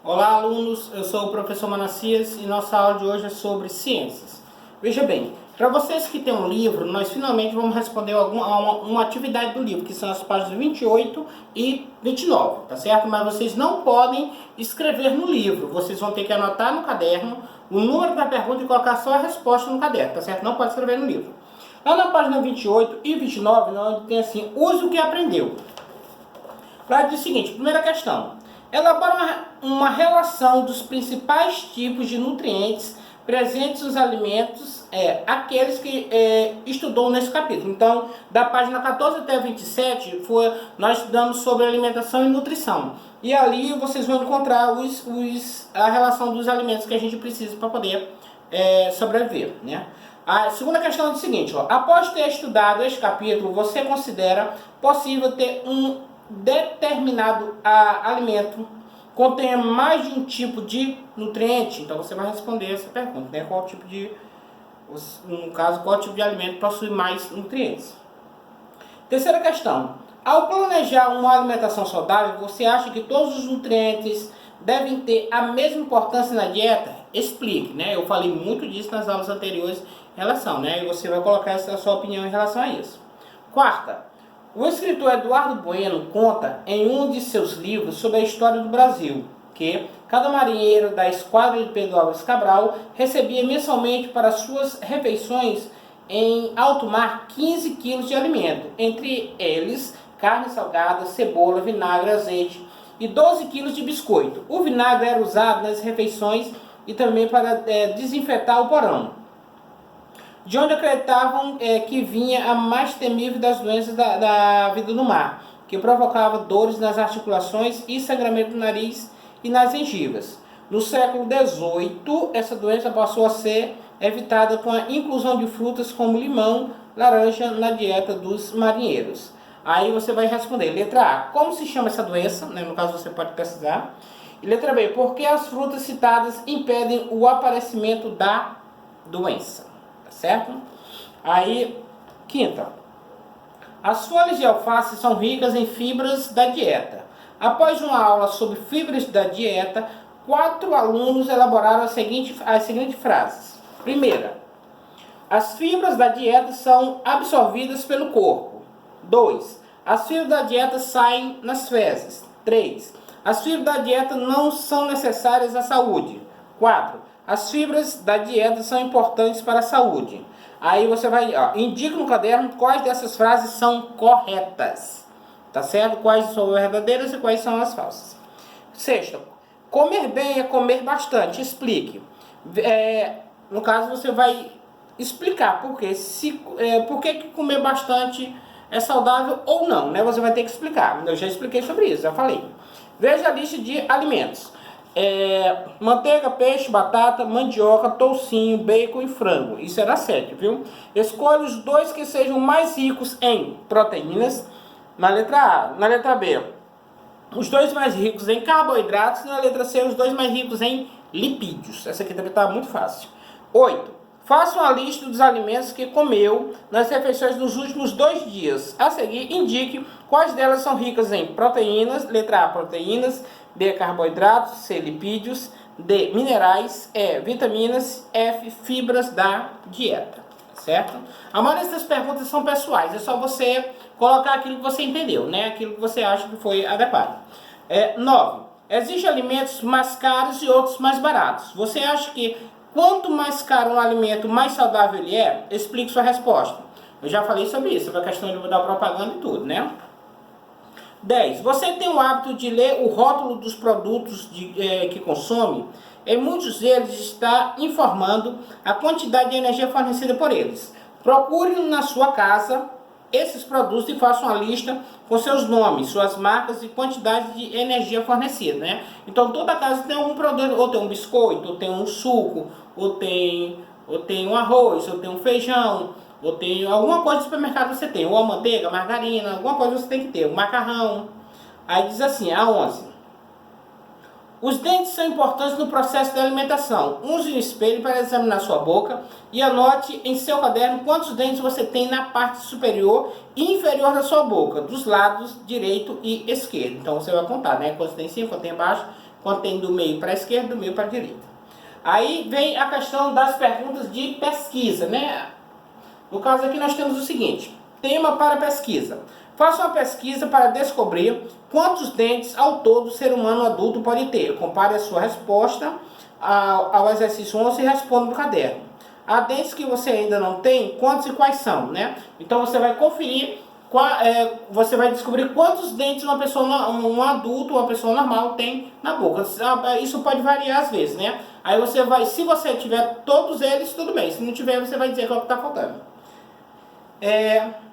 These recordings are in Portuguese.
Olá, alunos, eu sou o professor Manassias e nossa aula de hoje é sobre ciências. Veja bem, para vocês que têm um livro, nós finalmente vamos responder a uma atividade do livro, que são as páginas 28 e 29, tá certo? Mas vocês não podem escrever no livro, vocês vão ter que anotar no caderno o número da pergunta e colocar só a resposta no caderno, tá certo? Não pode escrever no livro. Lá na página 28 e 29, nós tem assim, use o que aprendeu. Lá diz o seguinte, primeira questão. Elabora uma relação dos principais tipos de nutrientes presentes nos alimentos, aqueles que estudou nesse capítulo. Então, da página 14 até 27, nós estudamos sobre alimentação e nutrição. E ali vocês vão encontrar a relação dos alimentos que a gente precisa para poder sobreviver, né? A segunda questão é o seguinte, após ter estudado este capítulo, você considera possível ter um determinado alimento contém mais de um tipo de nutriente? Então você vai responder essa pergunta, né? Qual tipo de alimento possui mais nutrientes? Terceira questão, ao planejar uma alimentação saudável, você acha que todos os nutrientes devem ter a mesma importância na dieta? Explique, né? Eu falei muito disso nas aulas anteriores em relação, né? E você vai colocar a sua opinião em relação a isso. Quarta, o escritor Eduardo Bueno conta em um de seus livros sobre a história do Brasil que cada marinheiro da esquadra de Pedro Álvares Cabral recebia mensalmente para suas refeições em alto mar 15 quilos de alimento, entre eles carne salgada, cebola, vinagre, azeite e 12 quilos de biscoito. O vinagre era usado nas refeições e também para desinfetar o porão, de onde acreditavam que vinha a mais temível das doenças da vida no mar, que provocava dores nas articulações e sangramento no nariz e nas gengivas. No século XVIII, essa doença passou a ser evitada com a inclusão de frutas como limão, laranja na dieta dos marinheiros. Aí você vai responder, letra A, como se chama essa doença? No caso você pode pesquisar. E letra B, por que as frutas citadas impedem o aparecimento da doença? Certo? Aí, quinta. As folhas de alface são ricas em fibras da dieta. Após uma aula sobre fibras da dieta, 4 alunos elaboraram as seguintes frases. Primeira, as fibras da dieta são absorvidas pelo corpo. 2. As fibras da dieta saem nas fezes. 3. As fibras da dieta não são necessárias à saúde. 4. As fibras da dieta são importantes para a saúde. Aí você vai, indica no caderno quais dessas frases são corretas. Tá certo? Quais são verdadeiras e quais são as falsas. Sexta, comer bem é comer bastante. Explique. No caso você vai explicar por quê. Por que comer bastante é saudável ou não, né? Você vai ter que explicar. Eu já expliquei sobre isso, já falei. Veja a lista de alimentos. Manteiga, peixe, batata, mandioca, toucinho, bacon e frango. Isso era 7, viu? Escolha os 2 que sejam mais ricos em proteínas na letra A. Na letra B, os 2 mais ricos em carboidratos. E na letra C, os 2 mais ricos em lipídios. Essa aqui também está muito fácil. 8. Faça uma lista dos alimentos que comeu nas refeições nos últimos 2 dias. A seguir, indique quais delas são ricas em proteínas. Letra A, proteínas. B, carboidratos. C, lipídios. D, minerais. E, vitaminas. F, fibras da dieta. Certo? A maioria dessas perguntas são pessoais. É só você colocar aquilo que você entendeu, né? Aquilo que você acha que foi adequado. 9. Existem alimentos mais caros e outros mais baratos. Você acha que quanto mais caro um alimento, mais saudável ele é? Explique sua resposta. Eu já falei sobre isso, sobre a questão da propaganda e tudo, né? 10. Você tem o hábito de ler o rótulo dos produtos que consome? Em muitos deles está informando a quantidade de energia fornecida por eles. Procure na sua casa esses produtos e faça uma lista com seus nomes, suas marcas e quantidade de energia fornecida, né? Então toda casa tem algum produto, ou tem um biscoito, ou tem um suco, ou tem um arroz, ou tem um feijão, ou tem alguma coisa do supermercado você tem, ou a manteiga, margarina, alguma coisa você tem que ter, um macarrão. Aí diz assim, a 11. Os dentes são importantes no processo de alimentação. Use um espelho para examinar sua boca e anote em seu caderno quantos dentes você tem na parte superior e inferior da sua boca, dos lados direito e esquerdo. Então você vai contar, né? Quantos tem em cima, quantos tem embaixo Quando tem do meio para a esquerda, do meio para a direita. Aí vem a questão das perguntas de pesquisa, né? No caso aqui nós temos o seguinte: tema para pesquisa. Faça uma pesquisa para descobrir quantos dentes ao todo o ser humano adulto pode ter. Compare a sua resposta ao exercício 11 e responda no caderno. Há dentes que você ainda não tem, quantos e quais são, né? Então você vai conferir, você vai descobrir quantos dentes um adulto, uma pessoa normal tem na boca. Isso pode variar às vezes, né? Aí você vai, se você tiver todos eles, tudo bem. Se não tiver, você vai dizer qual que está faltando.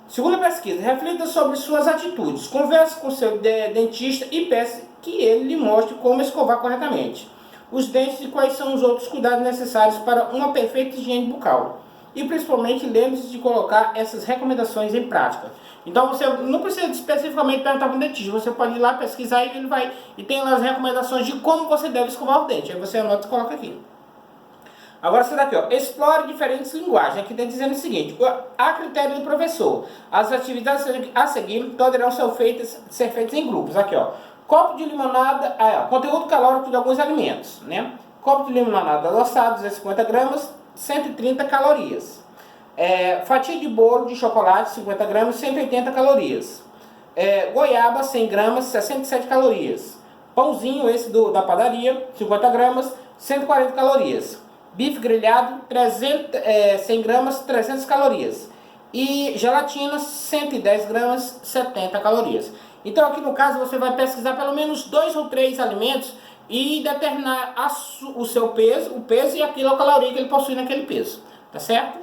Segunda pesquisa, reflita sobre suas atitudes. Converse com seu dentista e peça que ele lhe mostre como escovar corretamente os dentes e quais são os outros cuidados necessários para uma perfeita higiene bucal. E principalmente lembre-se de colocar essas recomendações em prática. Então você não precisa especificamente perguntar para o dentista, você pode ir lá pesquisar e ele vai e tem lá as recomendações de como você deve escovar o dente. Aí você anota e coloca aqui. Agora essa daqui, ó, explore diferentes linguagens. Aqui está dizendo o seguinte: a critério do professor, as atividades a seguir poderão ser feitas em grupos. Aqui, ó, copo de limonada, conteúdo calórico de alguns alimentos, né? Copo de limonada adoçado, 250 gramas, 130 calorias. Fatia de bolo de chocolate, 50 gramas, 180 calorias. Goiaba, 100 gramas, 67 calorias. Pãozinho, esse da padaria, 50 gramas, 140 calorias. Bife grelhado, 100 gramas, 300 calorias. E gelatina, 110 gramas, 70 calorias. Então aqui no caso você vai pesquisar pelo menos 2 ou 3 alimentos e determinar o seu peso, o peso e a quilocaloria que ele possui naquele peso. Tá certo?